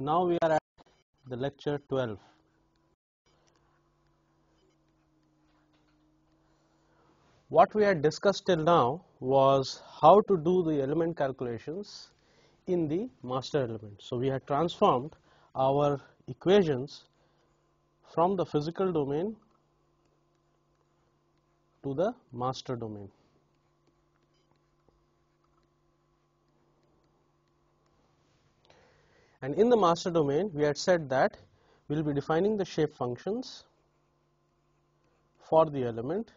Now we are at the lecture 12. What we had discussed till now was how to do the element calculations in the master element. So we had transformed our equations from the physical domain to the master domain. And in the master domain, we had said that we will be defining the shape functions for the element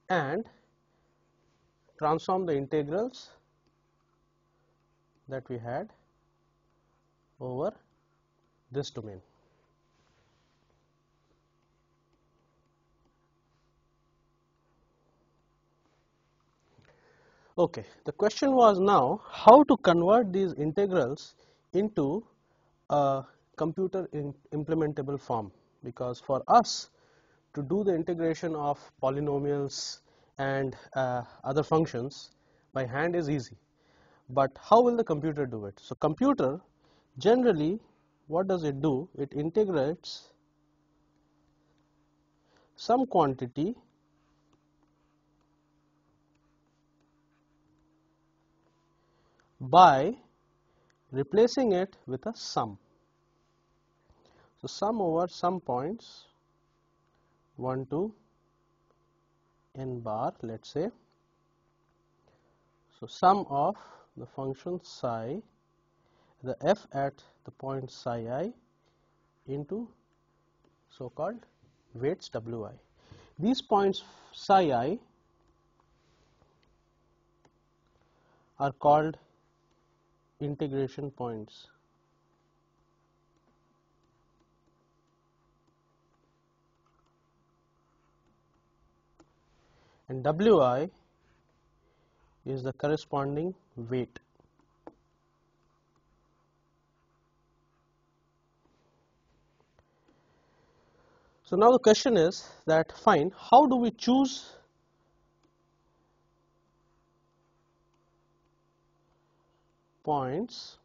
and transform the integrals that we had over this domain. Okay, the question was now how to convert these integrals into a computer implementable form, because for us to do the integration of polynomials and other functions by hand is easy, but how will the computer do it? So computer generally, what does it do? It integrates some quantity by replacing it with a sum. So sum over some points 1 to n bar, let's say. So sum of the function psi, the f at the point psi I into so called weights wi. These points psi I are called integration points. And wi is the corresponding weight. So now the question is that fine, how do we choose points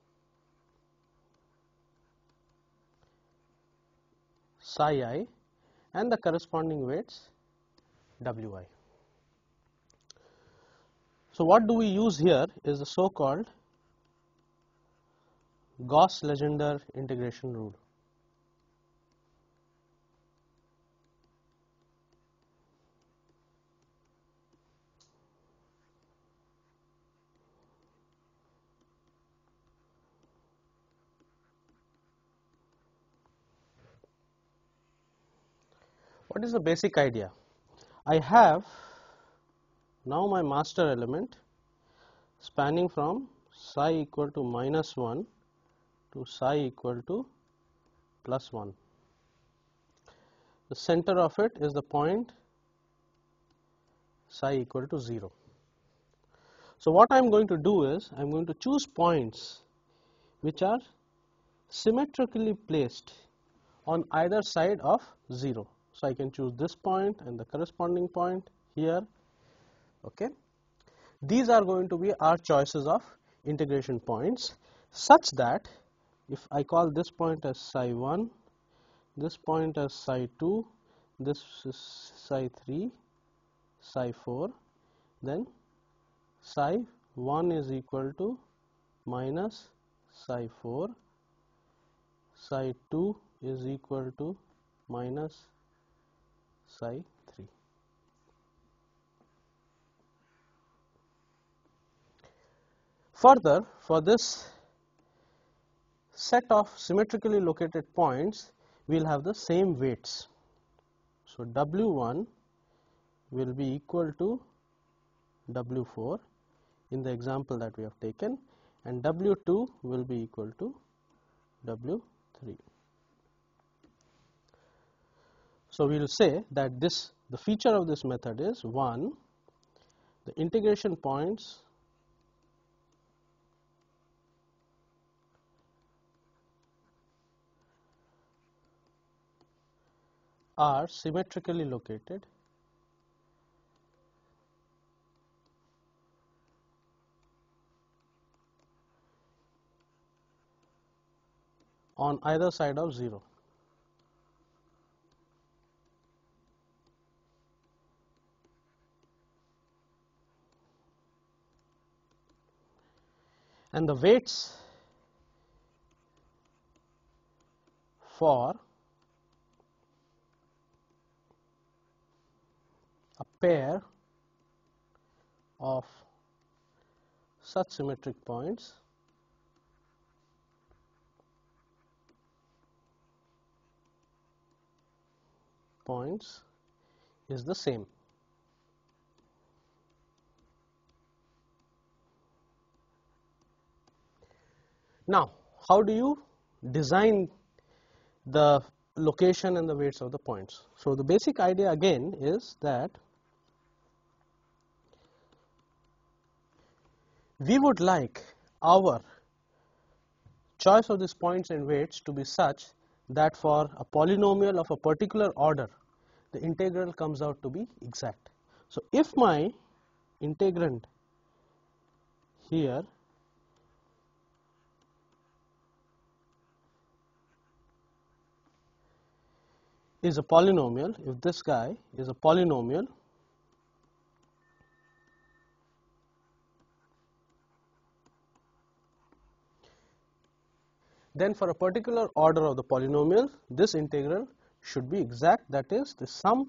psi I and the corresponding weights wi? So what do we use here is the so called Gauss Legendre integration rule. What is the basic idea? I have now my master element spanning from psi equal to minus 1 to psi equal to plus 1. The center of it is the point psi equal to 0. So what I am going to do is I am going to choose points which are symmetrically placed on either side of 0. So I can choose this point and the corresponding point here. Okay. These are going to be our choices of integration points, such that if I call this point as psi 1, this point as psi 2, this is psi 3, psi 4, then psi 1 is equal to minus psi 4, psi 2 is equal to minus psi 3. Further, for this set of symmetrically located points, we will have the same weights. So W1 will be equal to W4 in the example that we have taken, and W2 will be equal to W3. So we will say that the feature of this method is 1, the integration points are symmetrically located on either side of 0. And the weights for a pair of such symmetric points is the same. Now, how do you design the location and the weights of the points? So, the basic idea again is that we would like our choice of these points and weights to be such that for a polynomial of a particular order, the integral comes out to be exact. So, if my integrand here is a polynomial, if this guy is a polynomial, then for a particular order of the polynomial, this integral should be exact, that is, the sum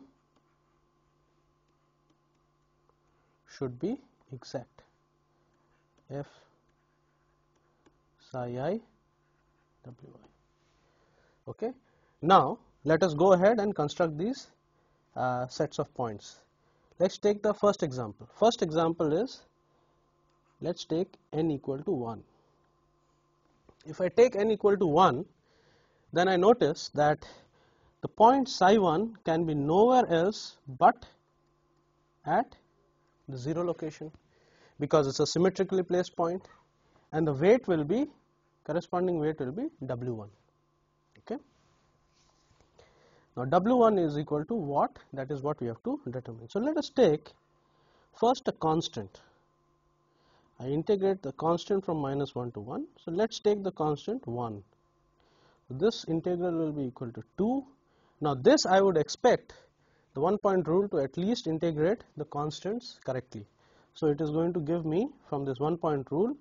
should be exact, f psi I wi. Okay. Now, let us go ahead and construct these sets of points. Let us take the first example. First example is, let us take n equal to 1. If I take n equal to 1, then I notice that the point psi 1 can be nowhere else but at the 0 location, because it is a symmetrically placed point, and the weight will be, corresponding weight will be W1. Okay. Now, W1 is equal to what? That is what we have to determine. So, let us take first a constant. I integrate the constant from minus 1 to 1. So, let us take the constant 1. This integral will be equal to 2. Now, this I would expect the 1 point rule to at least integrate the constants correctly. So, it is going to give me from this 1 point rule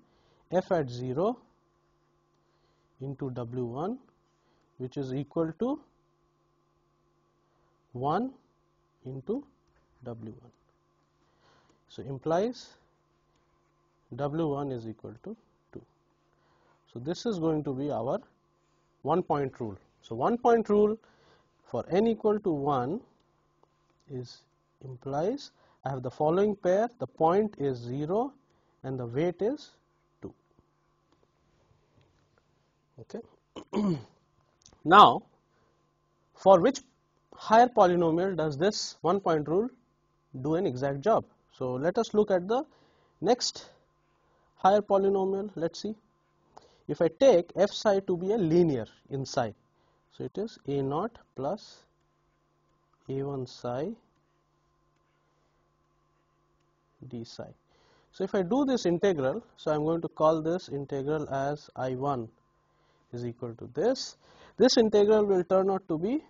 f at 0 into W1, which is equal to 1 into W1. So, implies W1 is equal to 2. So, this is going to be our 1 point rule. So, 1 point rule for n equal to 1 is implies I have the following pair, the point is 0 and the weight is 2. Okay. Now, for which higher polynomial does this 1 point rule do an exact job? So, let us look at the next higher polynomial. Let us see. If I take f psi to be a linear in psi, so it is a naught plus a1 psi d psi. So, if I do this integral, so I am going to call this integral as I1 is equal to this. This integral will turn out to be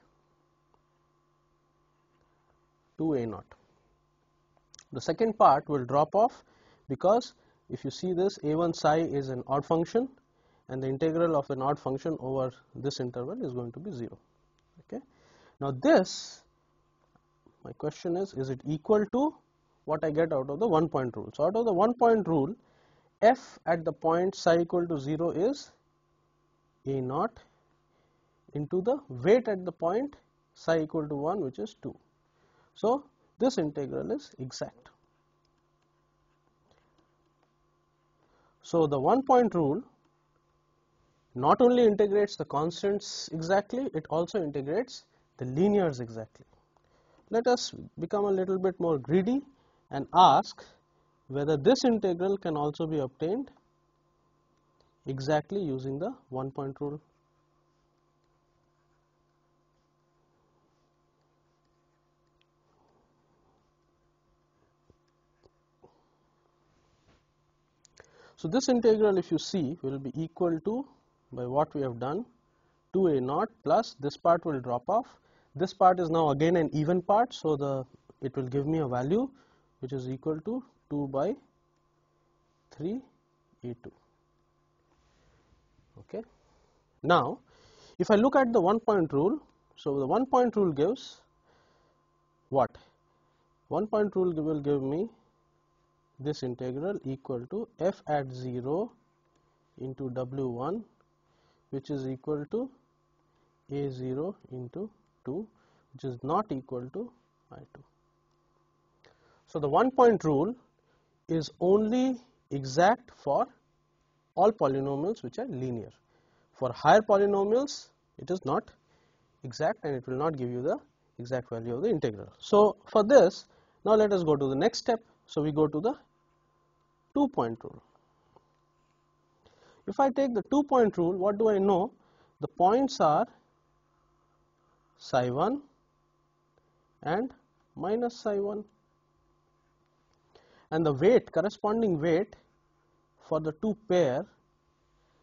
2a naught. The second part will drop off, because if you see this, a1 psi is an odd function and the integral of an odd function over this interval is going to be 0. Okay. Now, this, my question is it equal to what I get out of the 1 point rule? So, out of the 1 point rule, f at the point psi equal to 0 is a naught into the weight at the point psi equal to 1, which is 2. So, this integral is exact. So, the 1 point rule not only integrates the constants exactly, it also integrates the linears exactly. Let us become a little bit more greedy and ask whether this integral can also be obtained exactly using the 1 point rule. So, this integral, if you see, will be equal to, by what we have done, 2a naught plus this part will drop off. This part is now again an even part, so it will give me a value which is equal to 2 by 3 a2. Okay. Now, if I look at the 1 point rule, so the 1 point rule gives what? 1 point rule will give me this integral equal to f at 0 into w1, which is equal to a0 into 2, which is not equal to I2. So, the 1 point rule is only exact for all polynomials which are linear. For higher polynomials, it is not exact and it will not give you the exact value of the integral. So, for this, now let us go to the next step. So, we go to the 2 point rule. If I take the 2 point rule, what do I know? The points are psi 1 and minus psi 1, and the weight, corresponding weight for the two pair,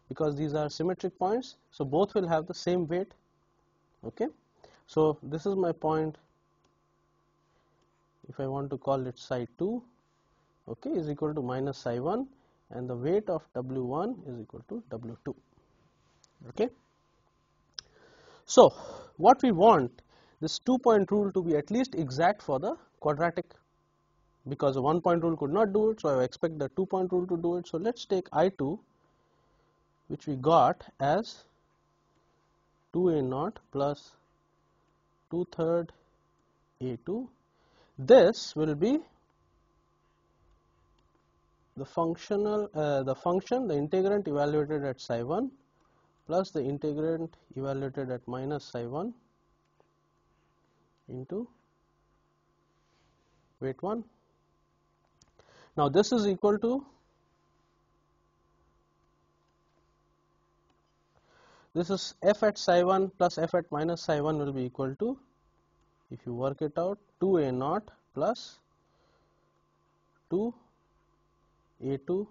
because these are symmetric points, so both will have the same weight. Okay. So, this is my point, if I want to call it psi 2, okay, is equal to minus psi 1, and the weight of W1 is equal to W2. Okay. So, what we want this 2 point rule to be at least exact for the quadratic, because the 1 point rule could not do it, so I expect the 2 point rule to do it. So, let us take I2, which we got as 2a naught plus 2/3 a2. This will be the the integrand evaluated at psi 1 plus the integrand evaluated at minus psi 1 into weight 1. Now, this is equal to, this is f at psi 1 plus f at minus psi 1 will be equal to, if you work it out, 2a naught plus 2 a2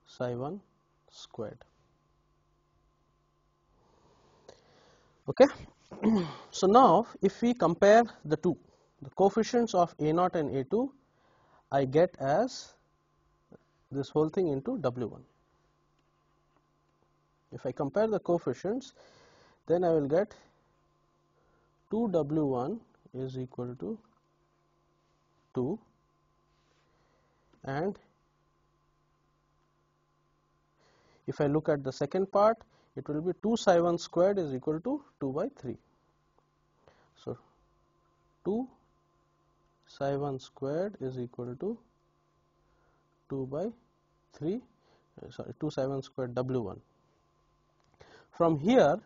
psi 1 squared. Okay. So, now if we compare the two, the coefficients of a naught and a2, I get as this whole thing into W1. If I compare the coefficients, then I will get 2W1 is equal to 2, and if I look at the second part, it will be 2 psi 1 squared is equal to 2 by 3. So, 2 psi 1 squared is equal to 2 by 3, sorry, 2 psi 1 squared W1. From here,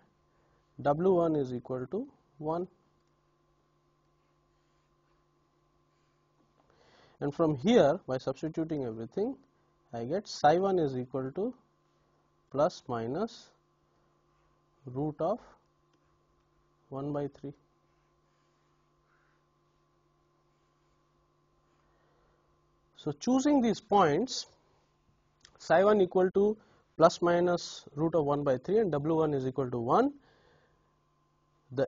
W1 is equal to 1, and from here, by substituting everything, I get psi 1 is equal to plus minus root of 1 by 3. So, choosing these points, psi 1 equal to plus minus root of 1 by 3 and W1 is equal to 1, the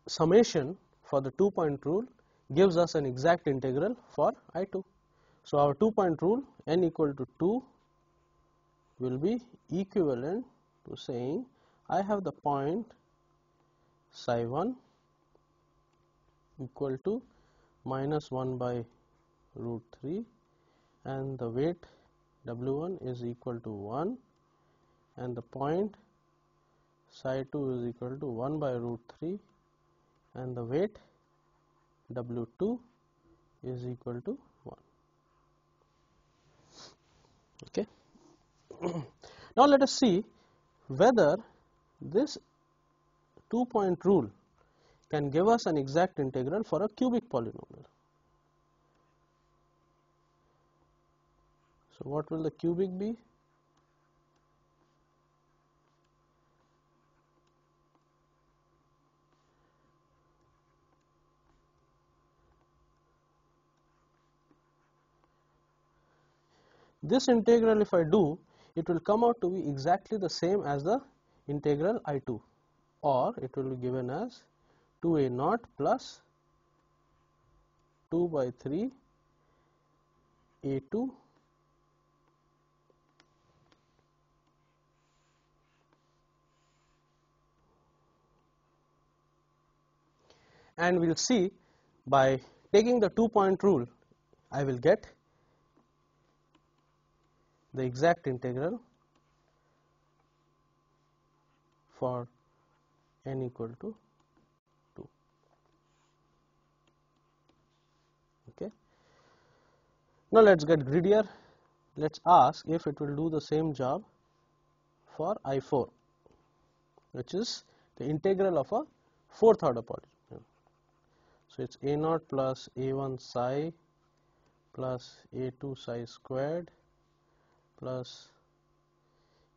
summation for the 2 point rule gives us an exact integral for I2. So, our 2 point rule n equal to 2 will be equivalent to saying I have the point psi 1 equal to minus 1 by root 3 and the weight W1 is equal to 1 and the point psi 2 is equal to 1 by root 3 and the weight W2 is equal to 1. Okay. Now, let us see whether this 2 point rule can give us an exact integral for a cubic polynomial. So, what will the cubic be? This integral, if I do, it will come out to be exactly the same as the integral I2, or it will be given as 2a naught plus 2 by 3 a2 and we will see by taking the 2-point rule I will get the exact integral for n equal to 2. Okay. Now let us get greedier. Let us ask if it will do the same job for I4, which is the integral of a fourth order polynomial. So it is a naught plus a1 psi plus a2 psi squared plus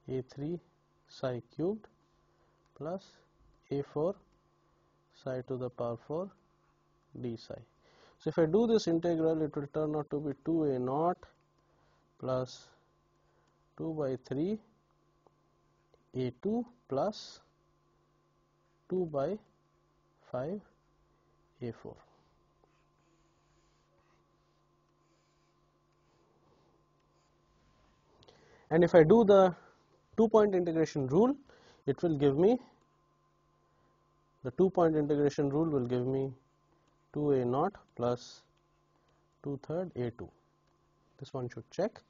a3 psi cubed plus a4 psi to the power 4 d psi. So if I do this integral, it will turn out to be 2a naught plus 2 by 3 a2 plus 2 by 5 a4. And if I do the 2-point integration rule, it will give me, the 2-point integration rule will give me 2a naught plus 2/3 a2. This one should check,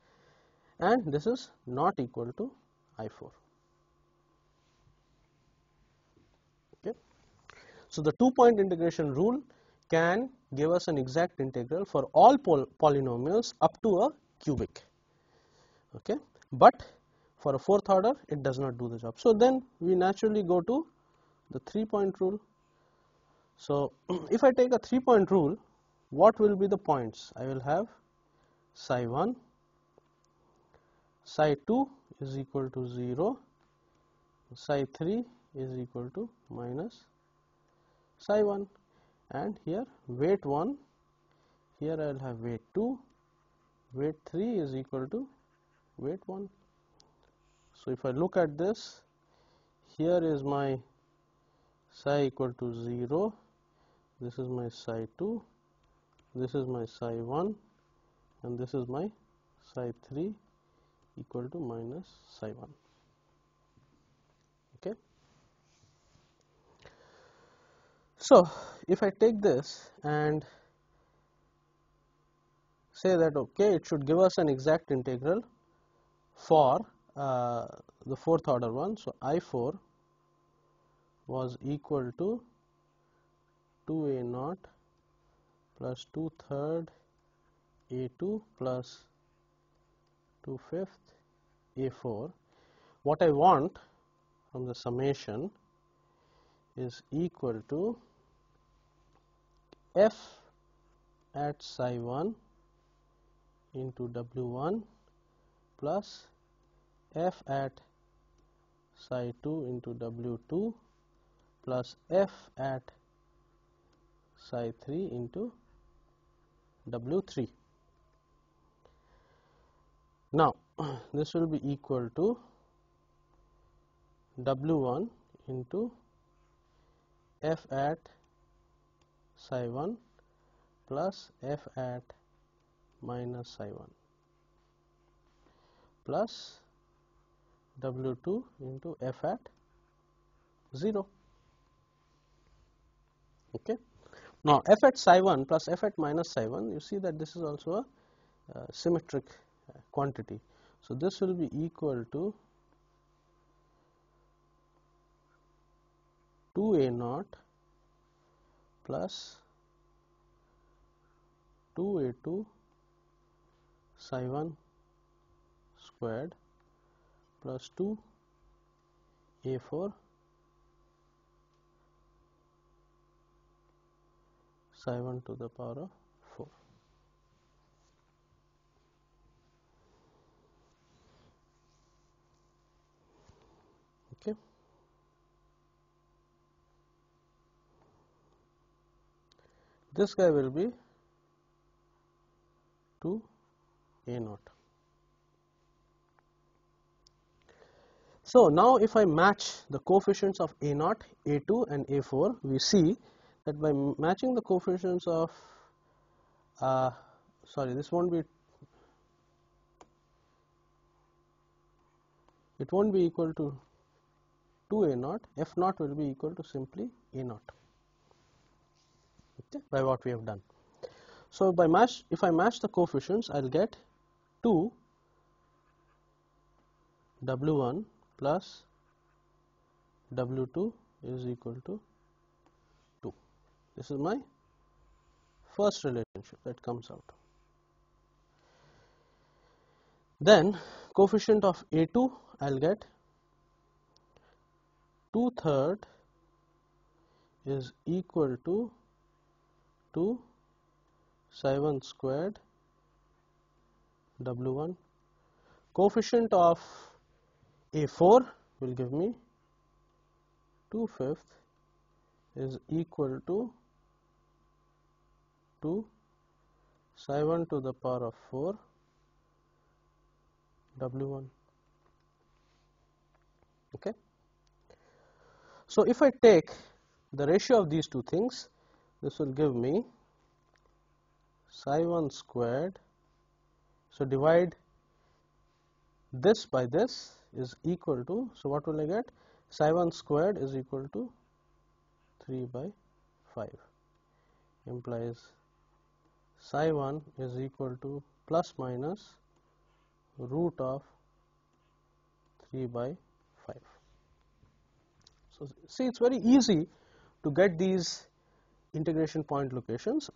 and this is not equal to I4. Okay. So the 2-point integration rule can give us an exact integral for all polynomials up to a cubic. Okay. But for a fourth order it does not do the job. So then we naturally go to the 3-point rule. So if I take a 3-point rule, what will be the points? I will have psi 1, psi 2 is equal to 0, psi 3 is equal to minus psi 1, and here weight 1, here I will have weight 2, weight 3 is equal to weight 1. So if I look at this, here is my psi equal to 0, this is my psi 2, this is my psi 1, and this is my psi 3 equal to minus psi 1. Okay. So if I take this and say that okay, it should give us an exact integral for the fourth order one. So I4 was equal to 2a naught plus 2/3 a2 plus 2/5 a4. What I want from the summation is equal to f at psi 1 into w1 plus f at psi 2 into w2 plus f at psi 3 into w3. Now this will be equal to w1 into f at psi 1 plus f at minus psi 1 plus w2 into f at 0. Okay. Now f at psi 1 plus f at minus psi 1, you see that this is also a symmetric quantity. So this will be equal to 2a naught plus 2a2 psi 1 squared plus 2 a4 psi 1 to the power of 4. Okay. This guy will be 2 a naught. So now if I match the coefficients of A0, A2 and A4, we see that by matching the coefficients of this won't be, it won't be equal to 2A0, F0 will be equal to simply A0, okay, by what we have done. So by if I match the coefficients, I'll get 2 W1 plus W2 is equal to 2. This is my first relationship that comes out. Then coefficient of A2, I'll get 2/3 is equal to 2 psi1 squared W1. Coefficient of A4 will give me 2/5 is equal to 2 psi1 to the power of 4 W1. Okay. So if I take the ratio of these two things, this will give me psi1 squared. So divide this by this is equal to, so what will I get? Psi1 squared is equal to 3 by 5, implies psi1 is equal to plus minus root of 3 by 5. So see, it's very easy to get these integration point locations,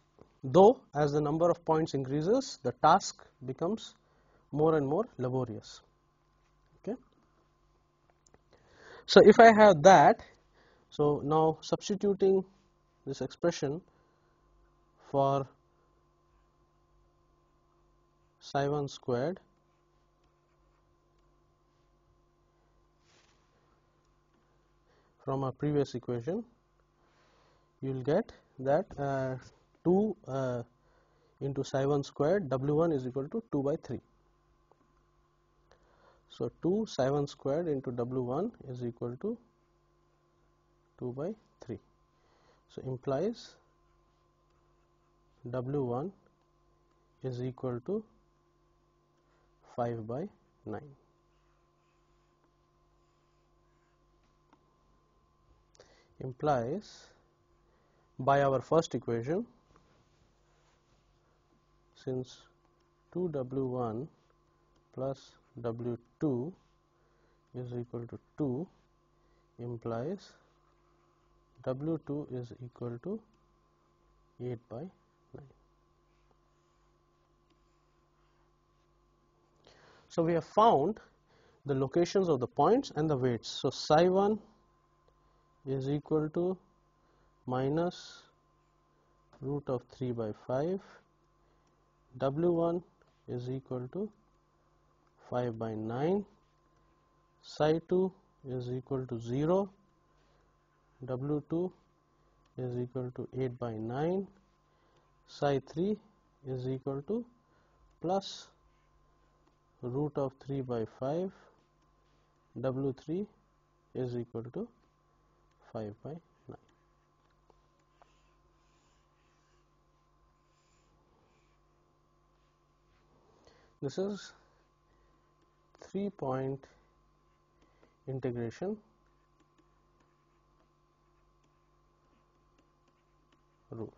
though as the number of points increases, the task becomes more and more laborious. Okay. So if I have that, so now substituting this expression for psi1 squared from our previous equation, you will get that 2 into psi1 squared W1 is equal to 2 by 3. So 2 psi1 squared into W1 is equal to 2 by 3. So implies W1 is equal to 5 by 9. Implies by our first equation, since 2W1 plus W2 is equal to 2, implies W2 is equal to 8 by 9. So we have found the locations of the points and the weights. So psi1 is equal to minus root of 3 by 5, W1 is equal to 5 by 9, psi2 is equal to 0, W2 is equal to 8 by 9, psi3 is equal to plus root of 3 by 5, W3 is equal to 5 by 9. This is 3-point integration rule.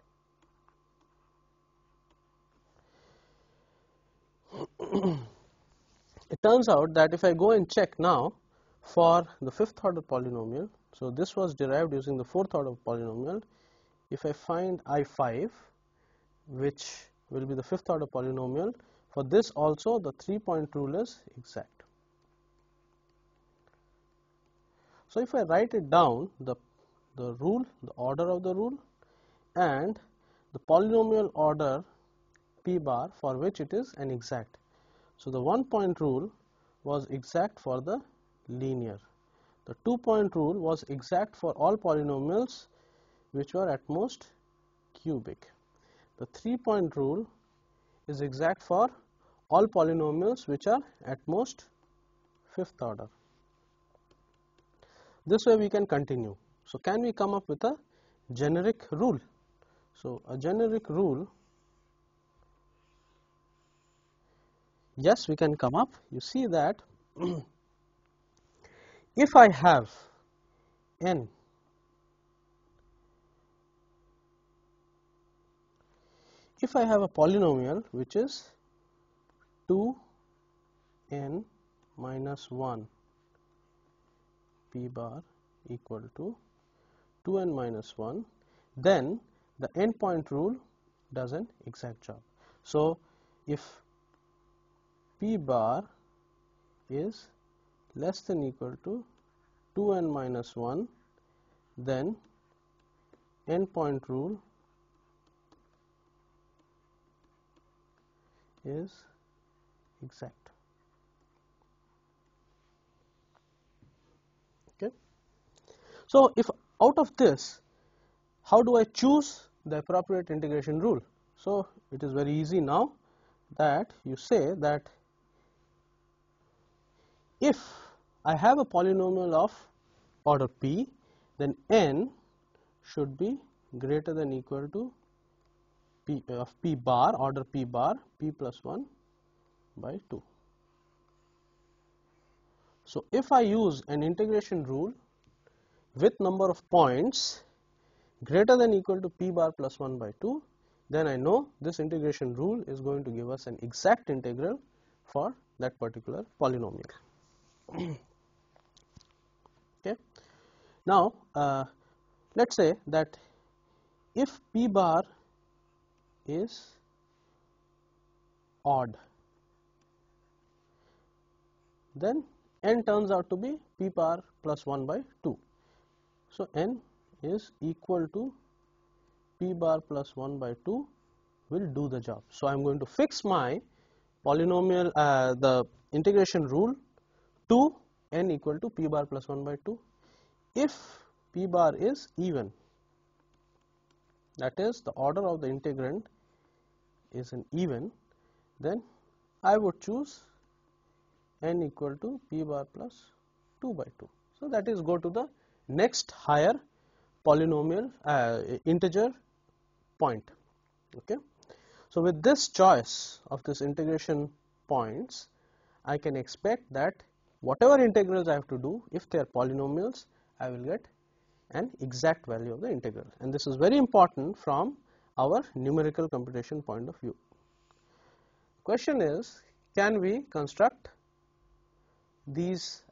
It turns out that if I go and check now for the fifth order polynomial, so this was derived using the fourth order polynomial. If I find I5, which will be the fifth order polynomial, for this also the 3-point rule is exact. So if I write it down, the rule, the order of the rule, and the polynomial order p bar for which it is an exact. So the 1-point rule was exact for the linear. The 2-point rule was exact for all polynomials which were at most cubic. The 3-point rule is exact for all polynomials which are at most fifth order. This way we can continue. So, can we come up with a generic rule? So, a generic rule, yes, we can come up. You see that if I have n if I have a polynomial which is 2n minus 1 p bar equal to 2n minus 1, then the endpoint rule does an exact job. So, if p bar is less than equal to 2n minus 1, then endpoint rule is exact. Okay. So, if out of this, how do I choose the appropriate integration rule? So, it is very easy now that you say that if I have a polynomial of order p, then n should be greater than equal to p of p bar, order p bar, p plus 1 by 2. So, if I use an integration rule with number of points greater than equal to p bar plus 1 by 2, then I know this integration rule is going to give us an exact integral for that particular polynomial. Okay. Now, let us say that if p bar is odd, then n turns out to be p bar plus 1 by 2. So, n is equal to p bar plus 1 by 2 will do the job. So, I am going to fix my polynomial the integration rule to n equal to p bar plus 1 by 2. If p bar is even, that is the order of the integrand is an even, then I would choose n equal to p bar plus 2 by 2. So, that is go to the next higher polynomial integer point. Okay. So, with this choice of this integration points, I can expect that whatever integrals I have to do, if they are polynomials, I will get an exact value of the integral, and this is very important from our numerical computation point of view. Question is, can we construct these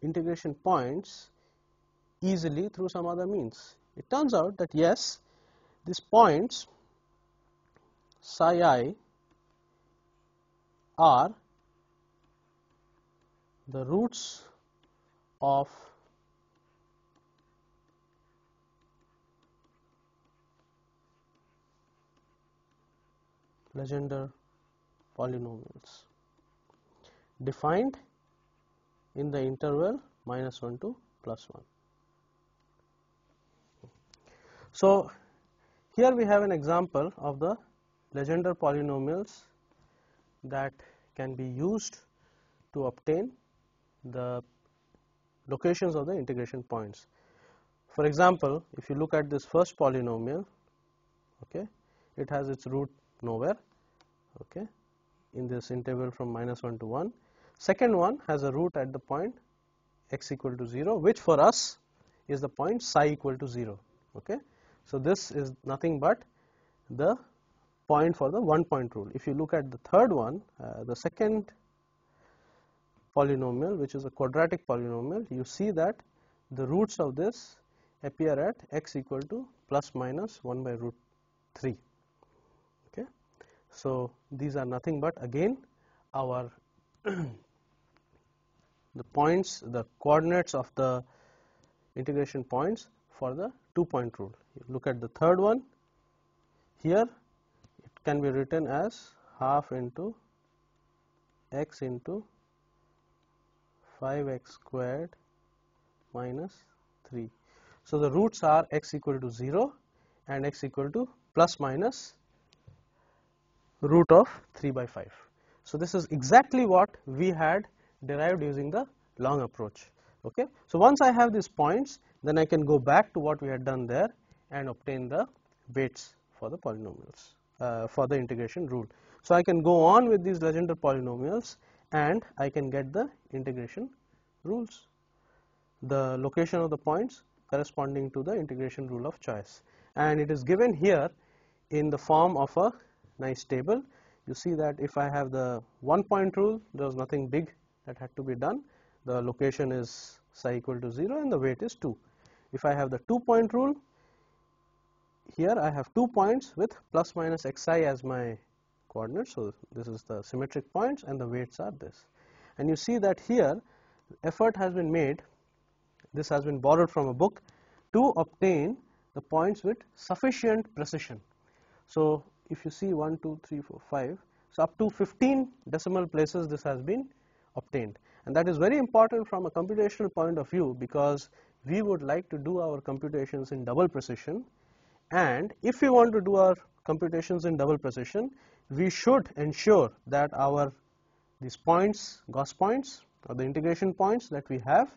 integration points easily through some other means? It turns out that yes, these points psi I are the roots of Legendre polynomials defined in the interval minus 1 to plus 1. So, here we have an example of the Legendre polynomials that can be used to obtain the locations of the integration points. For example, if you look at this first polynomial, okay, it has its root nowhere, okay, in this interval from minus 1 to 1. Second one has a root at the point x equal to 0, which for us is the point psi equal to 0. Okay. So, this is nothing but the point for the one point rule. If you look at the third one, the second polynomial, which is a quadratic polynomial, you see that the roots of this appear at x equal to plus minus 1 by root 3. Okay. So, these are nothing but again our the points, the coordinates of the integration points for the 2-point rule. You look at the third one, here it can be written as half into x into 5x squared minus 3. So, the roots are x equal to 0 and x equal to plus minus root of 3 by 5. So, this is exactly what we had derived using the long approach. Okay. So once I have these points, then I can go back to what we had done there and obtain the weights for the polynomials for the integration rule. So I can go on with these Legendre polynomials and I can get the integration rules, the location of the points corresponding to the integration rule of choice, and it is given here in the form of a nice table. You see that if I have the 1 point rule, there was nothing big that had to be done. The location is psi equal to 0 and the weight is 2. If I have the 2 point rule, here I have 2 points with plus minus xi as my coordinates. So this is the symmetric points and the weights are this. And you see that here effort has been made, this has been borrowed from a book, to obtain the points with sufficient precision. So if you see 1, 2, 3, 4, 5, so up to 15 decimal places this has been obtained, and that is very important from a computational point of view, because we would like to do our computations in double precision, and if we want to do our computations in double precision, we should ensure that these points, Gauss points or the integration points that we have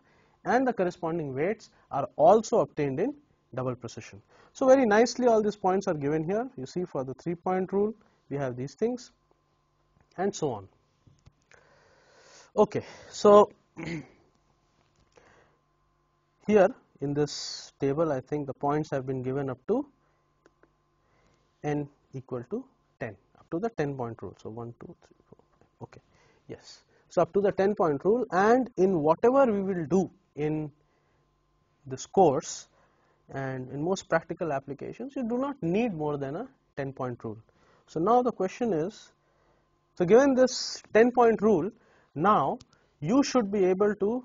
and the corresponding weights are also obtained in double precision. So very nicely all these points are given here. You see for the 3 point rule we have these things and so on. Okay, so here in this table I think the points have been given up to n equal to 10, up to the 10 point rule. So 1, 2, 3, 4, 5. Okay, yes. So up to the 10 point rule, and in whatever we will do in this course and in most practical applications, you do not need more than a 10 point rule. So now the question is, so given this 10 point rule, now you should be able to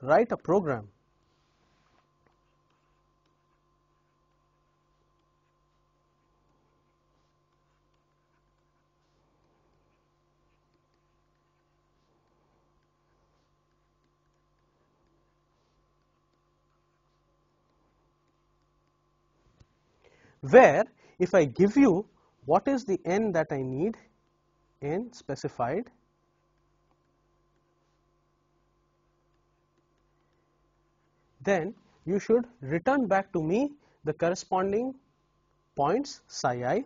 write a program where if I give you what is the n that I need, n specified, then you should return back to me the corresponding points psi I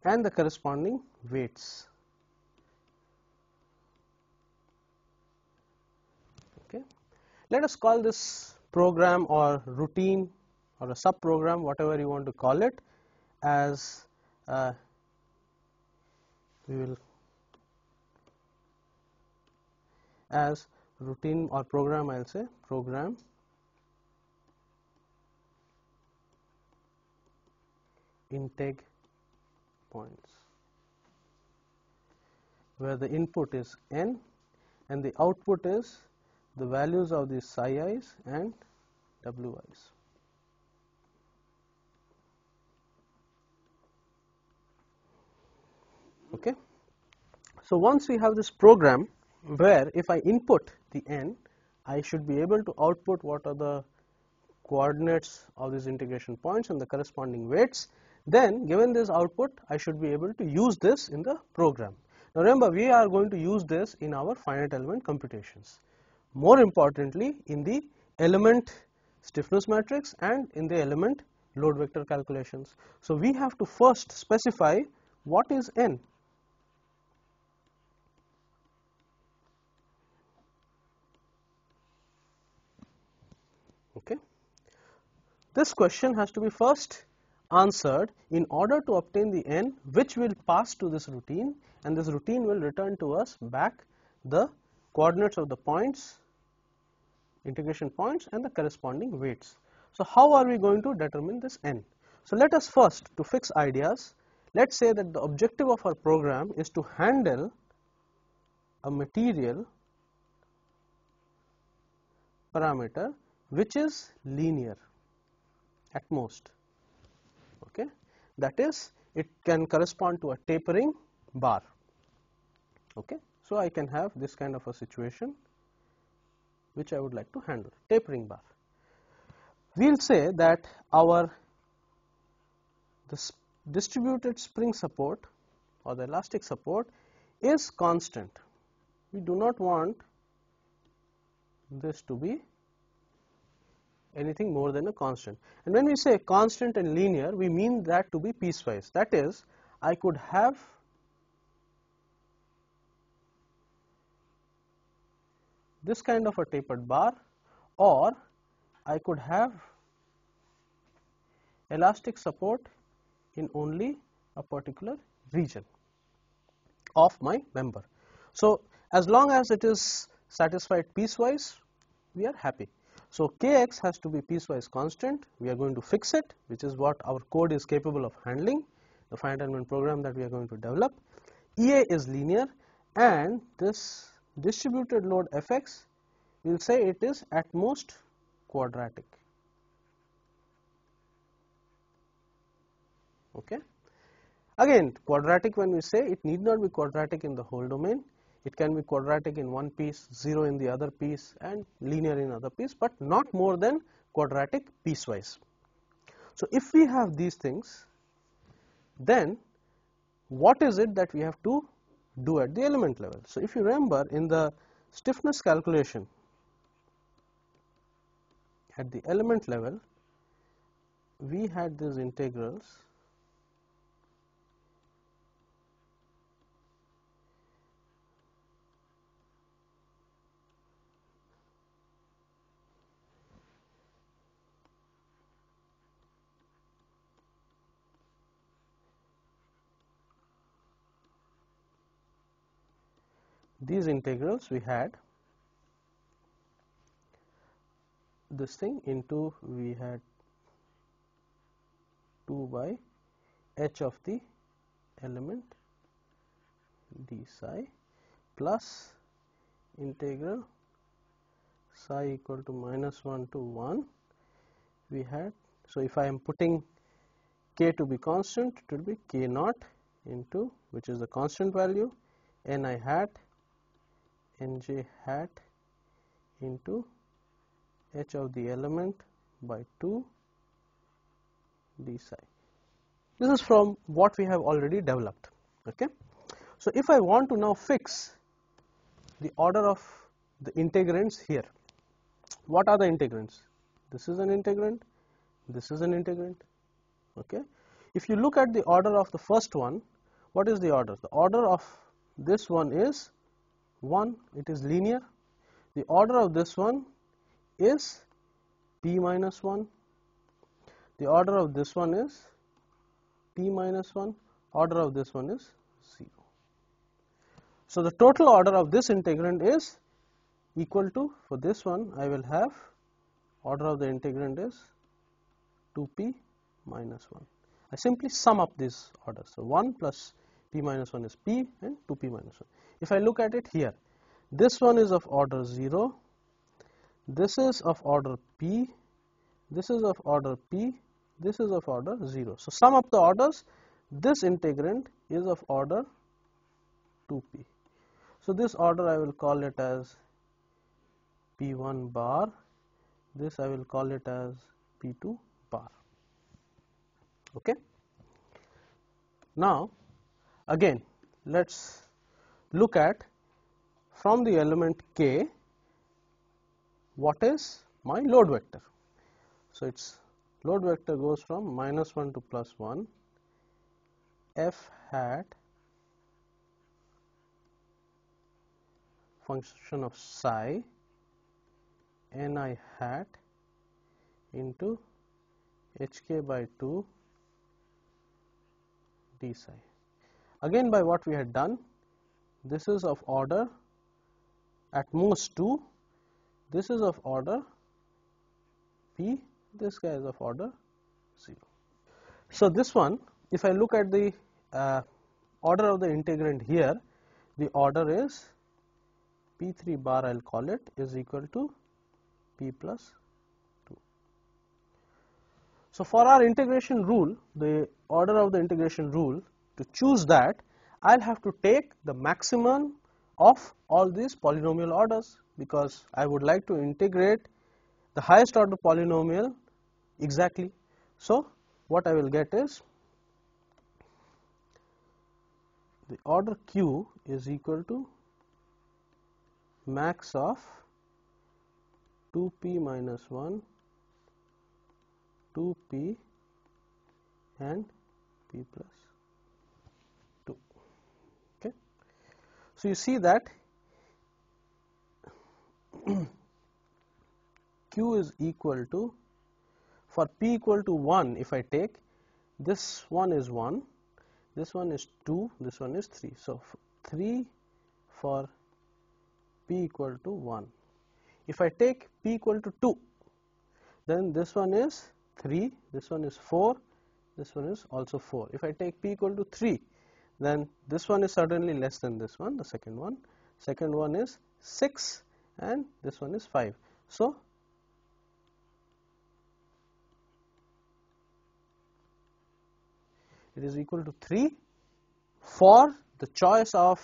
and the corresponding weights. Okay. Let us call this program or routine or a subprogram, whatever you want to call it, as we will as routine or program, I will say program integ points, where the input is n and the output is the values of the psi i's and wi's. Okay. So once we have this program where if I input the n, I should be able to output what are the coordinates of these integration points and the corresponding weights, then given this output I should be able to use this in the program. Now remember, we are going to use this in our finite element computations, more importantly in the element stiffness matrix and in the element load vector calculations. So we have to first specify what is n. Okay. This question has to be first answered in order to obtain the n, which will pass to this routine, and this routine will return to us back the coordinates of the points, integration points and the corresponding weights. So how are we going to determine this n? So let us first, to fix ideas, let us say that the objective of our program is to handle a material parameter which is linear at most. Okay, that is, it can correspond to a tapering bar. Okay, so I can have this kind of a situation which I would like to handle, tapering bar. We will say that our distributed spring support or the elastic support is constant. We do not want this to be anything more than a constant. And when we say constant and linear, we mean that to be piecewise. That is, I could have this kind of a tapered bar, or I could have elastic support in only a particular region of my member. So, as long as it is satisfied piecewise, we are happy. So, Kx has to be piecewise constant. We are going to fix it, which is what our code is capable of handling, the finite element program that we are going to develop. Ea is linear, and this distributed load Fx, we will say it is at most quadratic. Okay. Again, quadratic, when we say, it need not be quadratic in the whole domain. It can be quadratic in one piece, 0 in the other piece, and linear in other piece, but not more than quadratic piecewise. So, if we have these things, then what is it that we have to do at the element level? So, if you remember, in the stiffness calculation at the element level, we had these integrals we had this thing into, we had 2 by h of the element d psi plus integral psi equal to -1 to 1 we had. So, if I am putting k to be constant, it will be k naught into, which is the constant value, ni hat nj hat into h of the element by 2 d psi. This is from what we have already developed. Okay. So, if I want to now fix the order of the integrands here, what are the integrands? This is an integrand, this is an integrand. Okay. If you look at the order of the first one, what is the order? The order of this one is 1, it is linear. The order of this one is p minus 1. The order of this one is p minus 1. Order of this one is 0. So, the total order of this integrand is equal to, for this one I will have order of the integrand is 2p minus 1. I simply sum up these orders. So, 1 plus p minus 1 is p and 2p minus 1. If I look at it here, this one is of order 0, this is of order p, this is of order p, this is of order 0. So, sum up the orders, this integrand is of order 2p. So, this order I will call it as p1 bar, this I will call it as p2 bar. Okay. Now, again let us look at from the element k, what is my load vector. So, its load vector goes from -1 to +1 f hat function of psi ni hat into hk by 2 d psi. Again, by what we had done, this is of order at most 2, this is of order p, this guy is of order 0. So, this one, if I look at the order of the integrand here, the order is p3 bar, I will call it, is equal to p plus 2. So, for our integration rule, the order of the integration rule, to choose that, I will have to take the maximum of all these polynomial orders, because I would like to integrate the highest order polynomial exactly. So, what I will get is the order q is equal to max of 2p minus 1, 2p and p plus 2. Okay. So, you see that q is equal to, for p equal to 1, if I take this one is 1, this one is 2, this one is 3. So, 3 for p equal to 1. If I take p equal to 2, then this one is 3, this one is 4, this one is also 4. If I take p equal to 3, then this one is certainly less than this one, the second one is 6 and this one is 5. So, it is equal to 3 for the choice of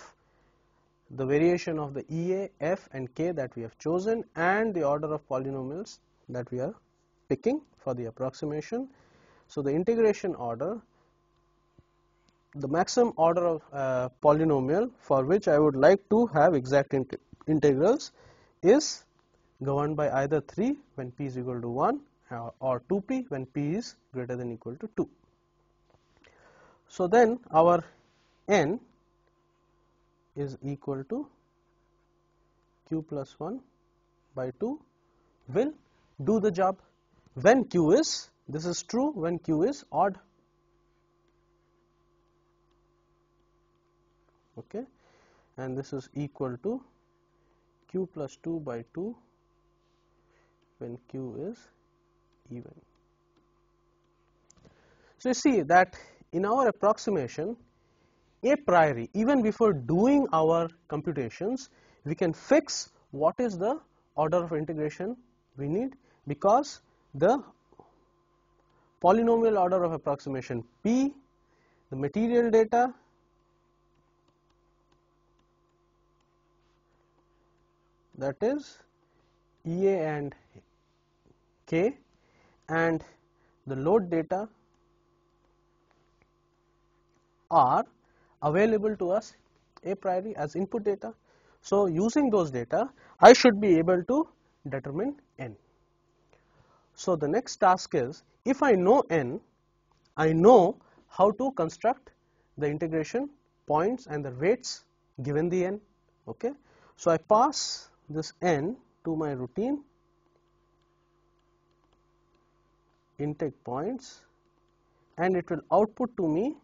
the variation of the EA, F and K that we have chosen and the order of polynomials that we are picking for the approximation. So, the integration order, the maximum order of polynomial for which I would like to have exact integrals is governed by either 3 when p is equal to 1 or 2p when p is greater than or equal to 2. So, then our n is equal to q plus 1 by 2 will do the job when q is, this is true when q is odd. Okay, and this is equal to q plus 2 by 2 when q is even. So, you see that in our approximation a priori, even before doing our computations, we can fix what is the order of integration we need, because the polynomial order of approximation p, the material data, that is EA and K, and the load data are available to us a priori as input data. So, using those data I should be able to determine n. So, the next task is, if I know n, I know how to construct the integration points and the weights given the n. Okay. So, I pass this n to my routine intake points and it will output to me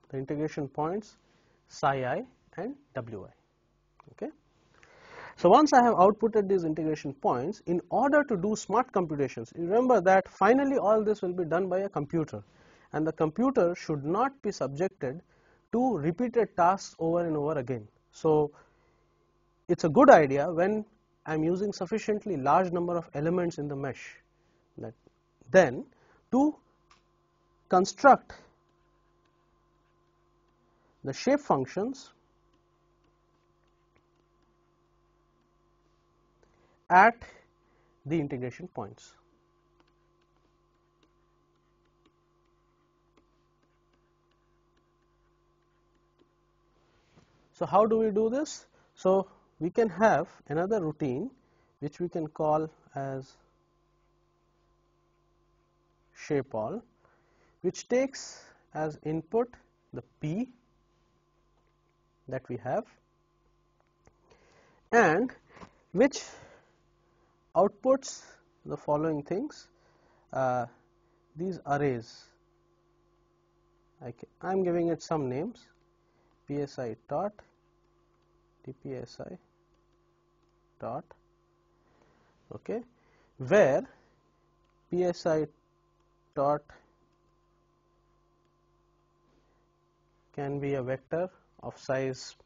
the integration points psi I and wi. Okay. So, once I have outputted these integration points, in order to do smart computations, remember that finally all this will be done by a computer, and the computer should not be subjected to repeated tasks over and over again. So, it is a good idea when I am using sufficiently large number of elements in the mesh, that then to construct the shape functions at the integration points. So, how do we do this? So, we can have another routine which we can call as shapeall, which takes as input the P that we have and which outputs the following things, these arrays. I am giving it some names: PSI dot, TPSI dot, okay, where PSI dot can be a vector of size,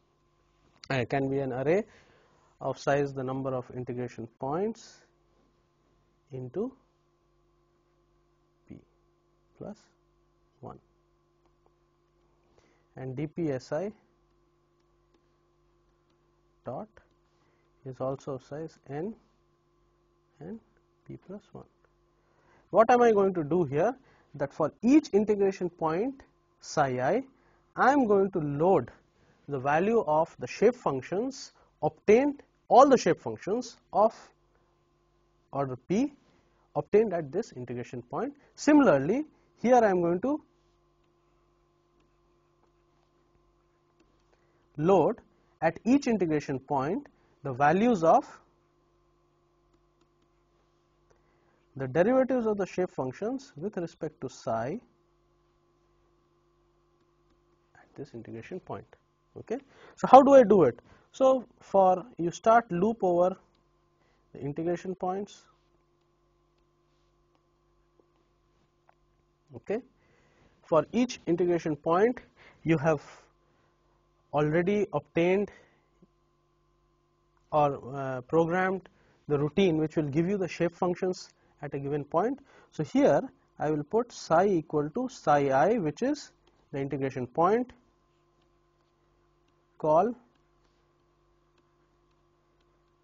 can be an array of size the number of integration points into P plus 1, and DPSI dot is also of size n and P plus 1. what am I going to do here, that for each integration point psi I am going to load the value of the shape functions obtained, all the shape functions of order p obtained at this integration point. Similarly, here I am going to load at each integration point the values of the derivatives of the shape functions with respect to psi at this integration point. Okay. So, how do I do it? So, for you start loop over the integration points. Okay. For each integration point, you have already obtained or programmed the routine which will give you the shape functions at a given point. So, here I will put psi equal to psi I, which is the integration point, call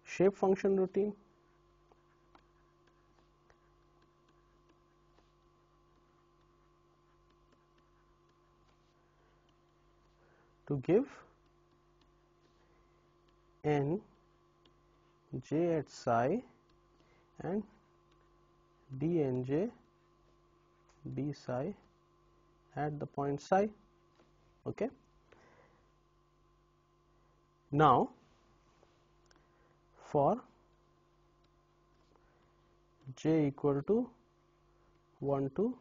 shape function routine, to give n j at psi and dnj d psi at the point psi. Okay. Now, for j equal to 1 to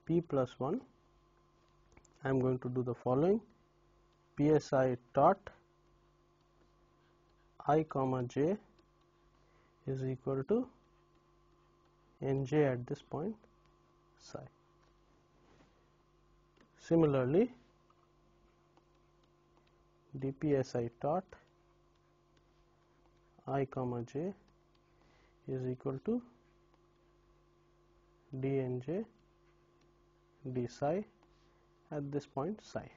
p plus 1, I am going to do the following: psi dot I comma j is equal to nj at this point psi. Similarly, dpsi dot I comma j is equal to dnj d psi at this point psi.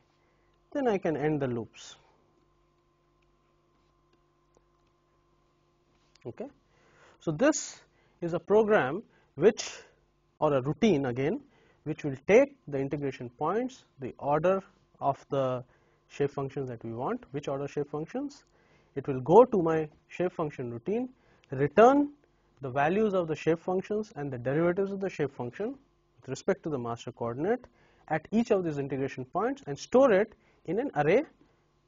Then I can end the loops. Okay. So, this is a program which, or a routine again, which will take the integration points, the order of the shape functions that we want, which order shape functions. It will go to my shape function routine, return the values of the shape functions and the derivatives of the shape function with respect to the master coordinate at each of these integration points, and store it in an array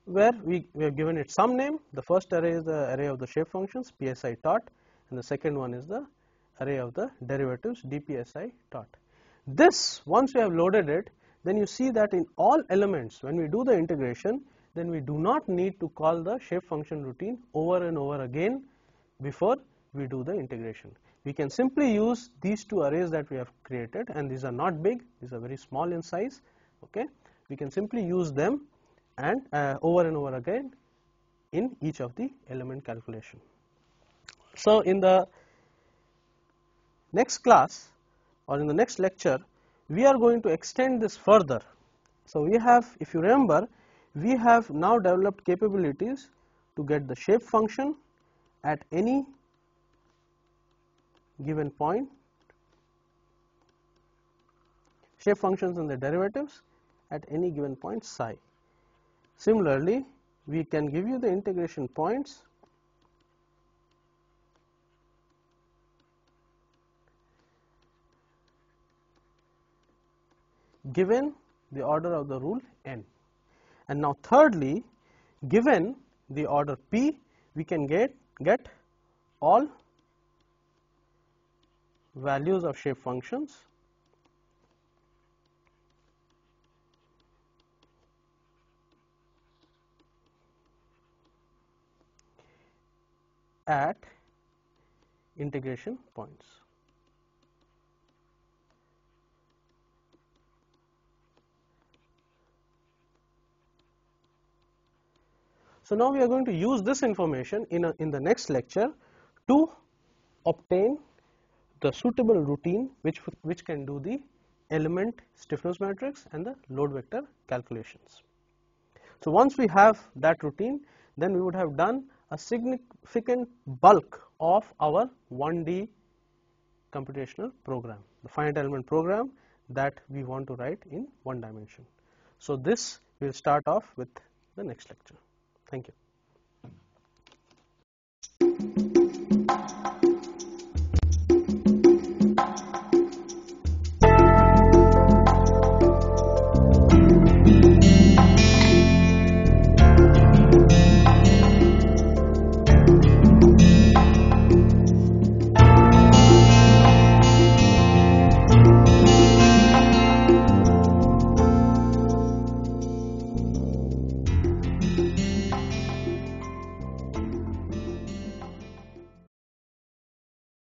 where we have given it some name. The first array is the array of the shape functions psi dot, and the second one is the array of the derivatives dpsi dot. This, once we have loaded it, then you see that in all elements, when we do the integration, then we do not need to call the shape function routine over and over again before we do the integration. We can simply use these two arrays that we have created, and these are not big, these are very small in size. Okay. We can simply use them and over and over again in each of the element calculation. So, in the next class or in the next lecture, we are going to extend this further. So, we have, if you remember, we have now developed capabilities to get the shape function at any given point, shape functions and the derivatives at any given point psi. Similarly, we can give you the integration points given the order of the rule n. And now thirdly, given the order p, we can get all values of shape functions at integration points. So, now we are going to use this information in the next lecture to obtain the suitable routine which can do the element stiffness matrix and the load vector calculations. So, once we have that routine, then we would have done a significant bulk of our 1D computational program, the finite element program that we want to write in one dimension. So, this we will start off with the next lecture. Thank you.